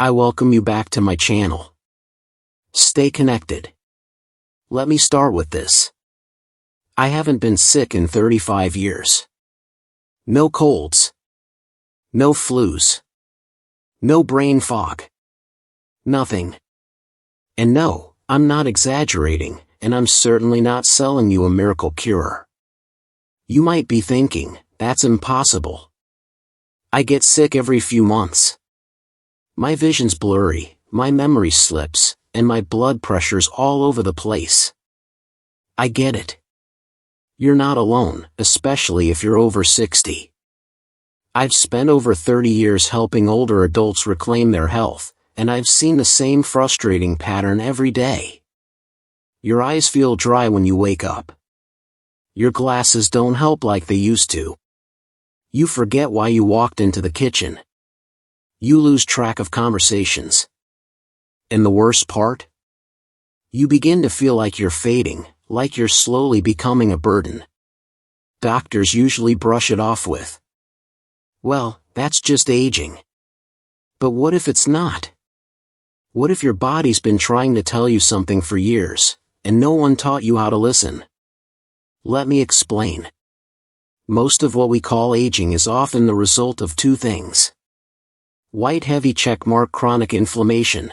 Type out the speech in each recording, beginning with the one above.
I welcome you back to my channel. Stay connected. Let me start with this. I haven't been sick in 35 years. No colds. No flus. No brain fog. Nothing. And no, I'm not exaggerating, and I'm certainly not selling you a miracle cure. You might be thinking, that's impossible. I get sick every few months. My vision's blurry, my memory slips, and my blood pressure's all over the place. I get it. You're not alone, especially if you're over 60. I've spent over 30 years helping older adults reclaim their health, and I've seen the same frustrating pattern every day. Your eyes feel dry when you wake up. Your glasses don't help like they used to. You forget why you walked into the kitchen. You lose track of conversations. And the worst part? You begin to feel like you're fading, like you're slowly becoming a burden. Doctors usually brush it off with, well, that's just aging. But what if it's not? What if your body's been trying to tell you something for years, and no one taught you how to listen? Let me explain. Most of what we call aging is often the result of two things. White heavy checkmark chronic inflammation.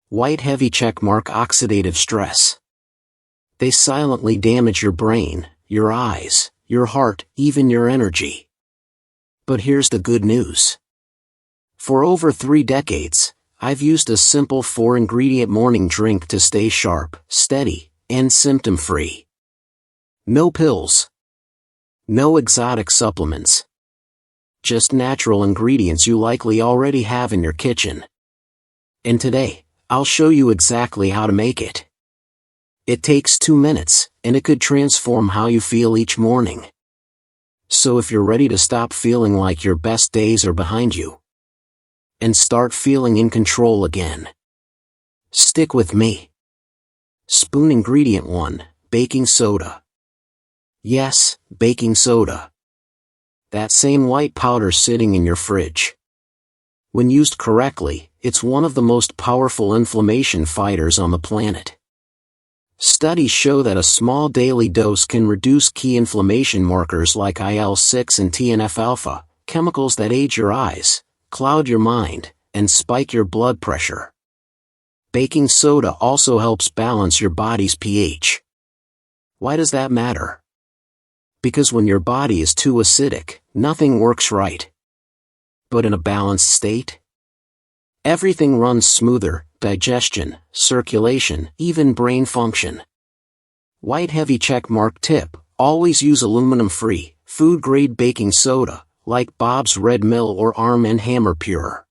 White heavy checkmark oxidative stress. They silently damage your brain, your eyes, your heart, even your energy. But here's the good news. For over 3 decades, I've used a simple 4-ingredient morning drink to stay sharp, steady, and symptom-free. No pills. No exotic supplements. Just natural ingredients you likely already have in your kitchen. And today, I'll show you exactly how to make it. It takes 2 minutes, and it could transform how you feel each morning. So if you're ready to stop feeling like your best days are behind you, and start feeling in control again, stick with me. Spoon ingredient 1, baking soda. Yes, baking soda. That same white powder sitting in your fridge. When used correctly, it's one of the most powerful inflammation fighters on the planet. Studies show that a small daily dose can reduce key inflammation markers like IL-6 and TNF-alpha, chemicals that age your eyes, cloud your mind, and spike your blood pressure. Baking soda also helps balance your body's pH. Why does that matter? Because when your body is too acidic, nothing works right. But in a balanced state, everything runs smoother: digestion, circulation, even brain function. White heavy checkmark tip: always use aluminum-free, food-grade baking soda, like Bob's Red Mill or Arm & Hammer Pure.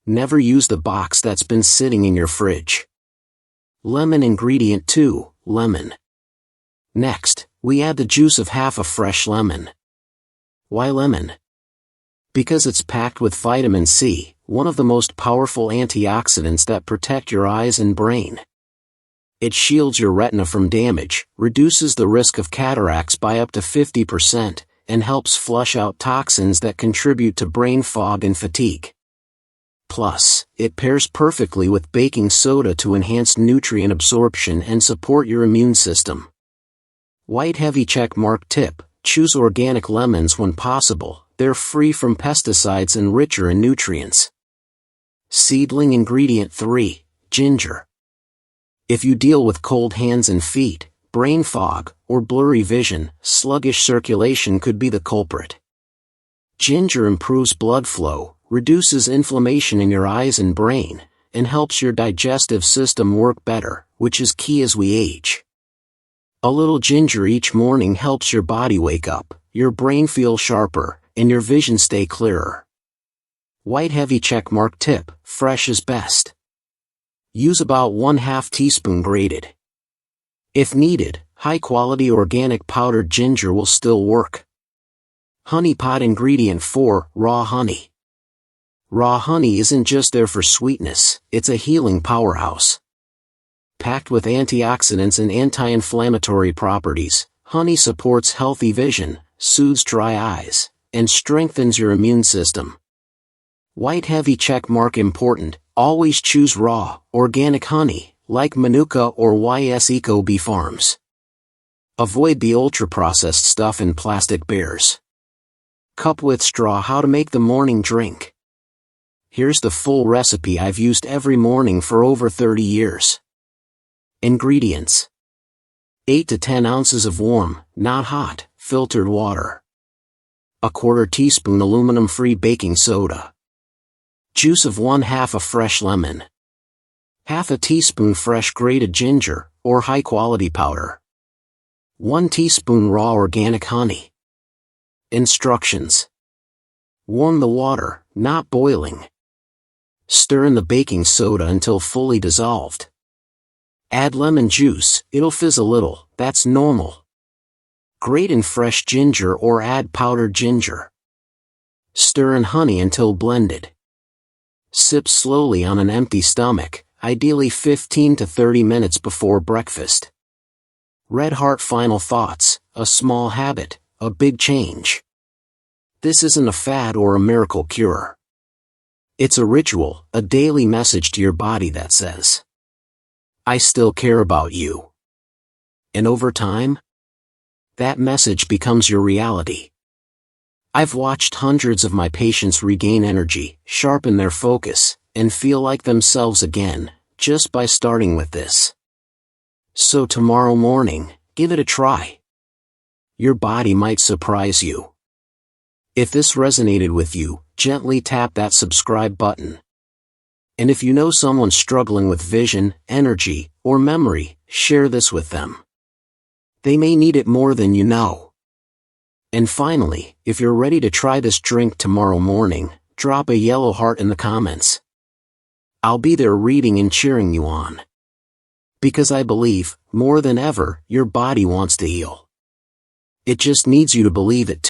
Never use the box that's been sitting in your fridge. Lemon ingredient 2, lemon. Next, we add the juice of half a fresh lemon. Why lemon? Because it's packed with vitamin C, one of the most powerful antioxidants that protect your eyes and brain. It shields your retina from damage, reduces the risk of cataracts by up to 50%, and helps flush out toxins that contribute to brain fog and fatigue. Plus, it pairs perfectly with baking soda to enhance nutrient absorption and support your immune system. White heavy checkmark tip: choose organic lemons when possible, they're free from pesticides and richer in nutrients. Seedling ingredient 3, ginger. If you deal with cold hands and feet, brain fog, or blurry vision, sluggish circulation could be the culprit. Ginger improves blood flow, reduces inflammation in your eyes and brain, and helps your digestive system work better, which is key as we age. A little ginger each morning helps your body wake up, your brain feel sharper, and your vision stay clearer. White heavy checkmark tip: fresh is best. Use about 1/2 teaspoon grated. If needed, high-quality organic powdered ginger will still work. Honey pot ingredient 4, raw honey. Raw honey isn't just there for sweetness, it's a healing powerhouse. Packed with antioxidants and anti-inflammatory properties, honey supports healthy vision, soothes dry eyes, and strengthens your immune system. White heavy check mark important, always choose raw, organic honey, like Manuka or YS Eco Bee Farms. Avoid the ultra-processed stuff in plastic bears. Cup with straw. How to make the morning drink. Here's the full recipe I've used every morning for over 30 years. Ingredients: 8 to 10 ounces of warm, not hot, filtered water. A quarter teaspoon aluminum-free baking soda. Juice of 1/2 a fresh lemon. Half a teaspoon fresh grated ginger, or high-quality powder. 1 teaspoon raw organic honey. Instructions: warm the water, not boiling. Stir in the baking soda until fully dissolved. Add lemon juice, it'll fizz a little, that's normal. Grate in fresh ginger or add powdered ginger. Stir in honey until blended. Sip slowly on an empty stomach, ideally 15 to 30 minutes before breakfast. Red Heart final thoughts: a small habit, a big change. This isn't a fad or a miracle cure. It's a ritual, a daily message to your body that says, I still care about you. And over time, that message becomes your reality. I've watched hundreds of my patients regain energy, sharpen their focus, and feel like themselves again, just by starting with this. So tomorrow morning, give it a try. Your body might surprise you. If this resonated with you, gently tap that subscribe button. And if you know someone struggling with vision, energy, or memory, share this with them. They may need it more than you know. And finally, if you're ready to try this drink tomorrow morning, drop a yellow heart in the comments. I'll be there reading and cheering you on. Because I believe, more than ever, your body wants to heal. It just needs you to believe it too.